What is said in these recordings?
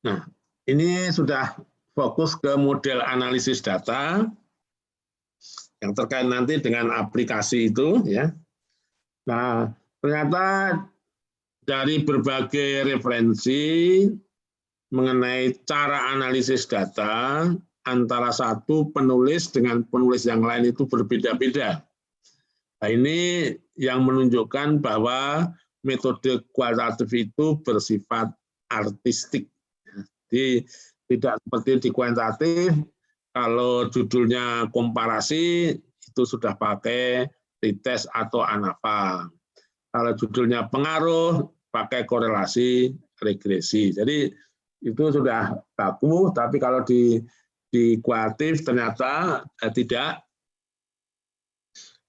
Nah, ini sudah fokus ke model analisis data yang terkait nanti dengan aplikasi itu, ya. Nah, ternyata dari berbagai referensi mengenai cara analisis data antara satu penulis dengan penulis yang lain itu berbeda-beda. Nah, ini yang menunjukkan bahwa metode kualitatif itu bersifat artistik. Jadi tidak seperti di kuantitatif, kalau judulnya komparasi itu sudah pakai retest atau ANAVA. Kalau judulnya pengaruh, pakai korelasi regresi. Jadi itu sudah baku, tapi kalau di kualitatif ternyata tidak,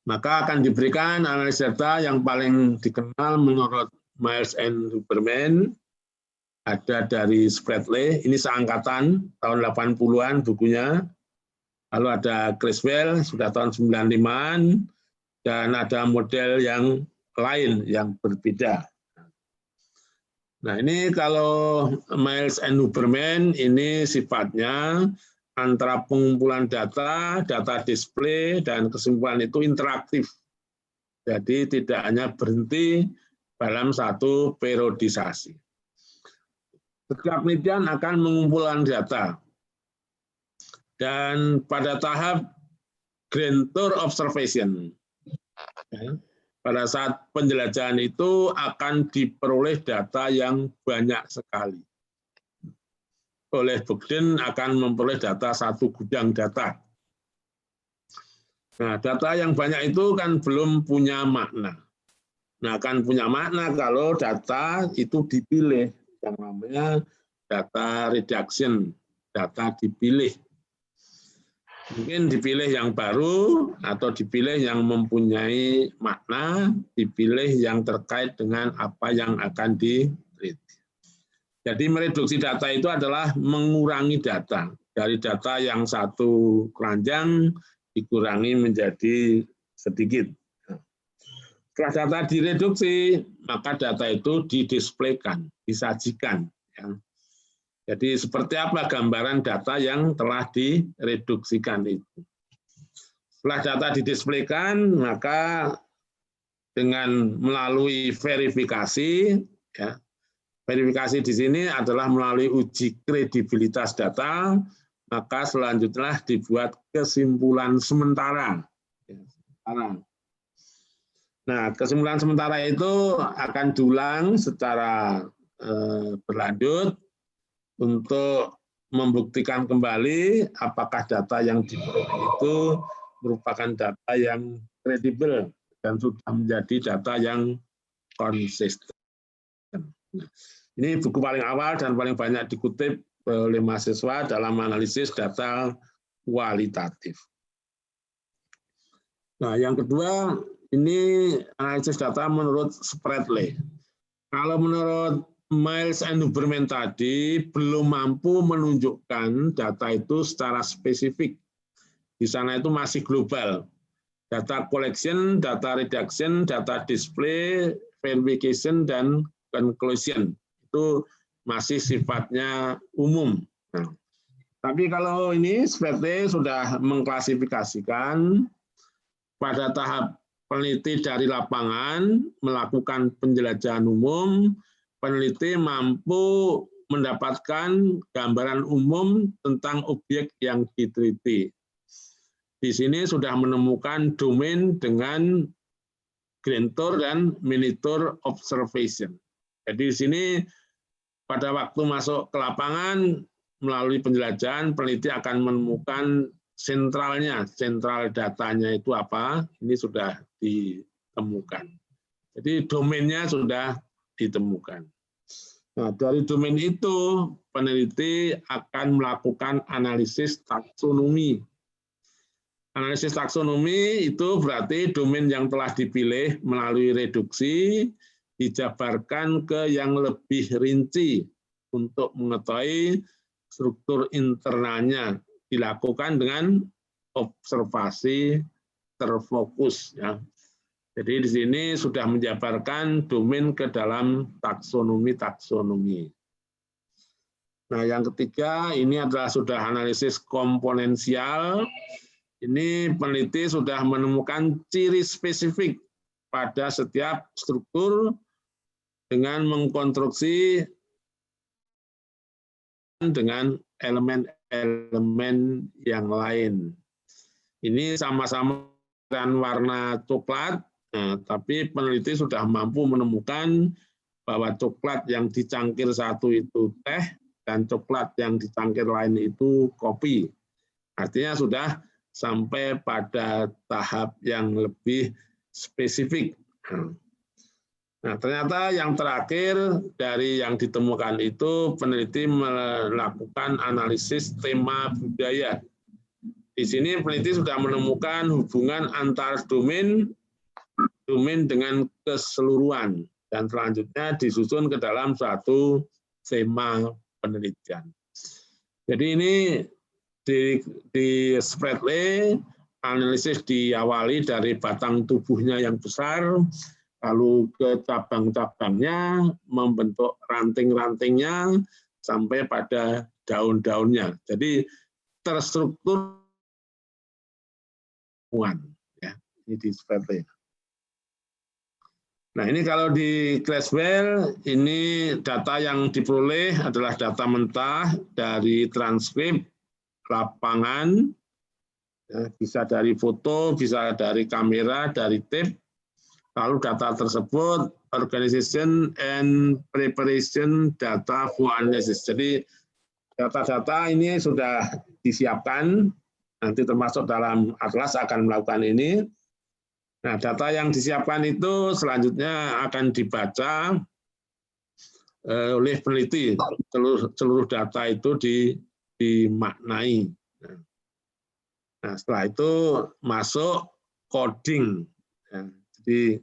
maka akan diberikan analis data yang paling dikenal menurut Miles and Huberman, ada dari Spradley, ini seangkatan tahun 80-an bukunya. Lalu ada Criswell, sudah tahun 95-an, dan ada model yang lain yang berbeda. Nah, ini kalau Miles and Huberman ini sifatnya antara pengumpulan data, data display, dan kesimpulan itu interaktif. Jadi tidak hanya berhenti dalam satu periodisasi. Setiap penelitian akan mengumpulkan data. Dan pada tahap Grand Tour Observation, pada saat penjelajahan itu akan diperoleh data yang banyak sekali. Oleh Bogden akan memperoleh data satu gudang data. Nah, data yang banyak itu kan belum punya makna. Nah, akan punya makna kalau data itu dipilih, yang namanya data reduction, data dipilih. Mungkin dipilih yang baru atau dipilih yang mempunyai makna, dipilih yang terkait dengan apa yang akan diteliti. Jadi mereduksi data itu adalah mengurangi data. Dari data yang satu keranjang dikurangi menjadi sedikit. Setelah data direduksi, maka data itu didisplaykan, disajikan. Jadi seperti apa gambaran data yang telah direduksikan itu. Setelah data didisplaykan, maka dengan melalui verifikasi, ya, verifikasi di sini adalah melalui uji kredibilitas data, maka selanjutnya dibuat kesimpulan sementara. Nah, kesimpulan sementara itu akan diulang secara berlanjut untuk membuktikan kembali apakah data yang diperoleh itu merupakan data yang kredibel dan sudah menjadi data yang konsisten. Ini buku paling awal dan paling banyak dikutip oleh mahasiswa dalam analisis data kualitatif. Nah, yang kedua, ini analisis data menurut Spradley. Kalau menurut Miles and Huberman tadi belum mampu menunjukkan data itu secara spesifik. Di sana itu masih global. Data collection, data reduction, data display, verification, dan conclusion. Itu masih sifatnya umum. Nah, tapi kalau ini Spradley sudah mengklasifikasikan pada tahap peneliti dari lapangan melakukan penjelajahan umum, peneliti mampu mendapatkan gambaran umum tentang objek yang diteliti. Di sini sudah menemukan domain dengan Grand Tour dan Mini Tour Observation. Jadi di sini pada waktu masuk ke lapangan melalui penjelajahan, peneliti akan menemukan sentralnya, sentral datanya itu apa, ini sudah ditemukan. Jadi domainnya sudah ditemukan. Nah, dari domain itu, peneliti akan melakukan analisis taksonomi. Analisis taksonomi itu berarti domain yang telah dipilih melalui reduksi dijabarkan ke yang lebih rinci untuk mengetahui struktur internalnya, dilakukan dengan observasi terfokus. Ya. Jadi di sini sudah menjabarkan domain ke dalam taksonomi. Nah, yang ketiga ini adalah sudah analisis komponensial. Ini peneliti sudah menemukan ciri spesifik pada setiap struktur dengan mengkonstruksi dengan elemen-elemen yang lain. Ini sama-sama dengan warna coklat, nah, tapi peneliti sudah mampu menemukan bahwa coklat yang dicangkir satu itu teh, dan coklat yang dicangkir lain itu kopi. Artinya sudah sampai pada tahap yang lebih spesifik. Nah, ternyata yang terakhir dari yang ditemukan itu peneliti melakukan analisis tema budaya. Di sini peneliti sudah menemukan hubungan antar domain dengan keseluruhan, dan selanjutnya disusun ke dalam suatu tema penelitian. Jadi ini di Spratly, analisis diawali dari batang tubuhnya yang besar, lalu ke cabang-cabangnya, membentuk ranting-rantingnya, sampai pada daun-daunnya. Jadi terstruktur ya, ini di Spratly. Nah, ini kalau di Creswell, ini data yang diperoleh adalah data mentah dari transkrip lapangan, ya, bisa dari foto, bisa dari kamera, dari tape. Lalu data tersebut organization and preparation data for analysis. Jadi data-data ini sudah disiapkan, nanti termasuk dalam atlas akan melakukan ini. Nah, data yang disiapkan itu selanjutnya akan dibaca oleh peneliti. Seluruh data itu dimaknai. Nah, setelah itu masuk coding. Jadi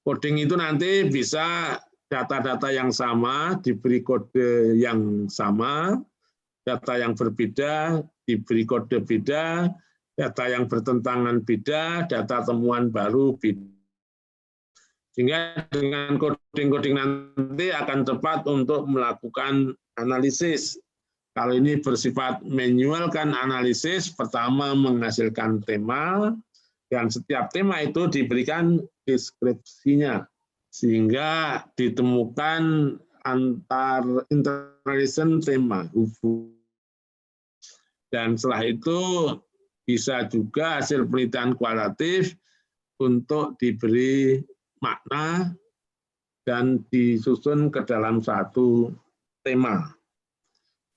coding itu nanti bisa data-data yang sama diberi kode yang sama, data yang berbeda diberi kode beda, data yang bertentangan beda, data temuan baru beda. Sehingga dengan coding-coding nanti akan tepat untuk melakukan analisis. Kalau ini bersifat manual kan analisis, pertama menghasilkan tema, dan setiap tema itu diberikan deskripsinya, sehingga ditemukan antar interrelation tema. Dan setelah itu bisa juga hasil penelitian kualitatif untuk diberi makna dan disusun ke dalam satu tema.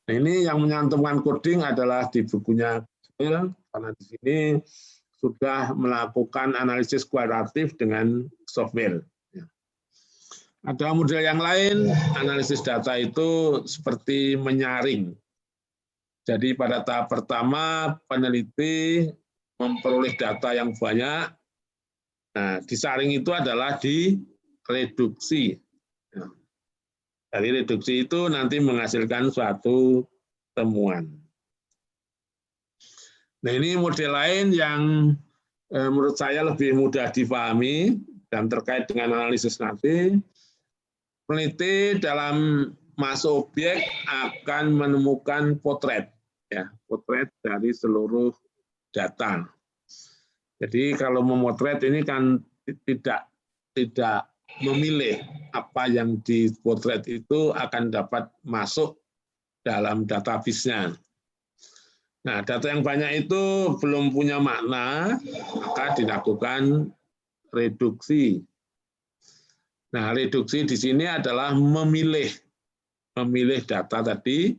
Nah, ini yang menyantumkan coding adalah di bukunya, karena di sini sudah melakukan analisis kualitatif dengan software. Ada model yang lain, analisis data itu seperti menyaring. Jadi pada tahap pertama peneliti memperoleh data yang banyak. Nah, disaring itu adalah di reduksi. Dari reduksi itu nanti menghasilkan suatu temuan. Nah, ini model lain yang menurut saya lebih mudah dipahami dan terkait dengan analisis nanti. Peneliti dalam masuk objek akan menemukan potret, ya, potret dari seluruh data. Jadi kalau memotret ini kan tidak memilih apa yang dipotret itu akan dapat masuk dalam database-nya. Nah, data yang banyak itu belum punya makna, maka dilakukan reduksi. Nah, reduksi di sini adalah memilih data tadi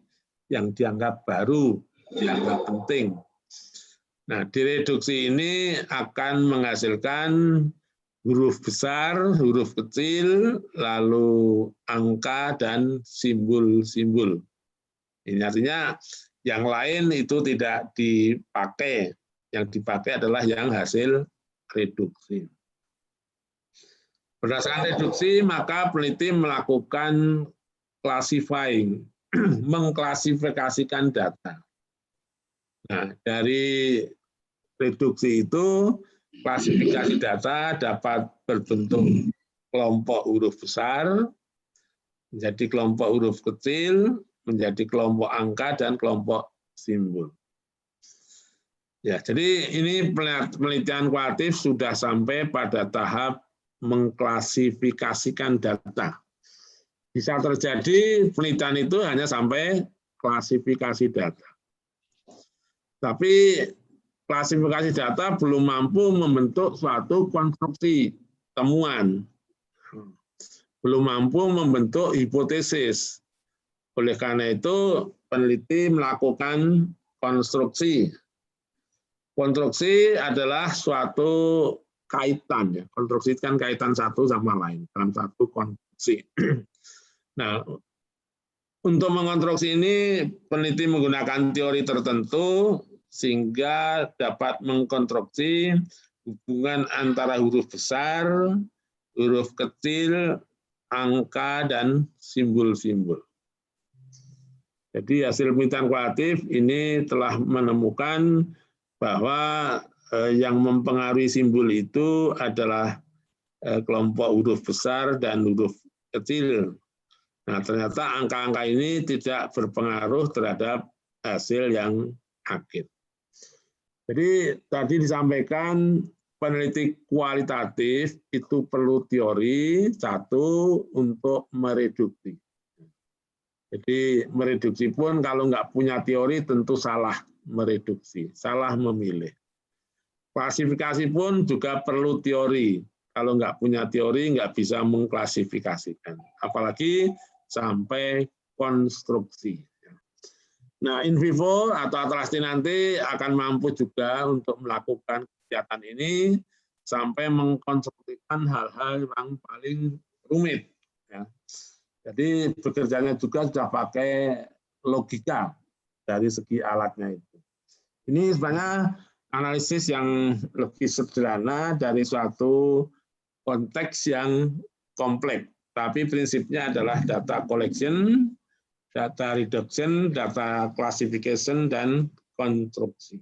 yang dianggap baru, dianggap penting. Nah, direduksi ini akan menghasilkan huruf besar, huruf kecil, lalu angka dan simbol-simbol. Ini artinya yang lain itu tidak dipakai. Yang dipakai adalah yang hasil reduksi. Berdasarkan reduksi, maka peneliti melakukan classifying, mengklasifikasikan data. Nah, dari reduksi itu, klasifikasi data dapat berbentuk kelompok huruf besar, menjadi kelompok huruf kecil, menjadi kelompok angka dan kelompok simbol. Ya, jadi ini penelitian kualitatif sudah sampai pada tahap mengklasifikasikan data. Bisa terjadi penelitian itu hanya sampai klasifikasi data. Tapi klasifikasi data belum mampu membentuk suatu konstruksi temuan. Belum mampu membentuk hipotesis. Oleh karena itu, peneliti melakukan konstruksi. Konstruksi adalah suatu kaitan, ya. Konstruksi kan kaitan satu sama lain dalam satu konstruksi. Nah, untuk mengonstruksi ini peneliti menggunakan teori tertentu sehingga dapat mengkonstruksi hubungan antara huruf besar, huruf kecil, angka, dan simbol-simbol. Jadi hasil penelitian kualitatif ini telah menemukan bahwa yang mempengaruhi simbol itu adalah kelompok huruf besar dan huruf kecil. Nah, ternyata angka-angka ini tidak berpengaruh terhadap hasil yang akhir. Jadi tadi disampaikan peneliti kualitatif itu perlu teori satu untuk mereduksi. Jadi mereduksi pun kalau nggak punya teori tentu salah mereduksi, salah memilih. Klasifikasi pun juga perlu teori. Kalau nggak punya teori nggak bisa mengklasifikasikan. Apalagi sampai konstruksi. Nah, in vivo atau Atlasti nanti akan mampu juga untuk melakukan kegiatan ini sampai mengkonstruksikan hal-hal yang paling rumit. Ya. Jadi bekerjanya juga sudah pakai logika dari segi alatnya itu. Ini sebenarnya analisis yang lebih sederhana dari suatu konteks yang kompleks. Tapi prinsipnya adalah data collection, data reduction, data classification, dan konstruksi.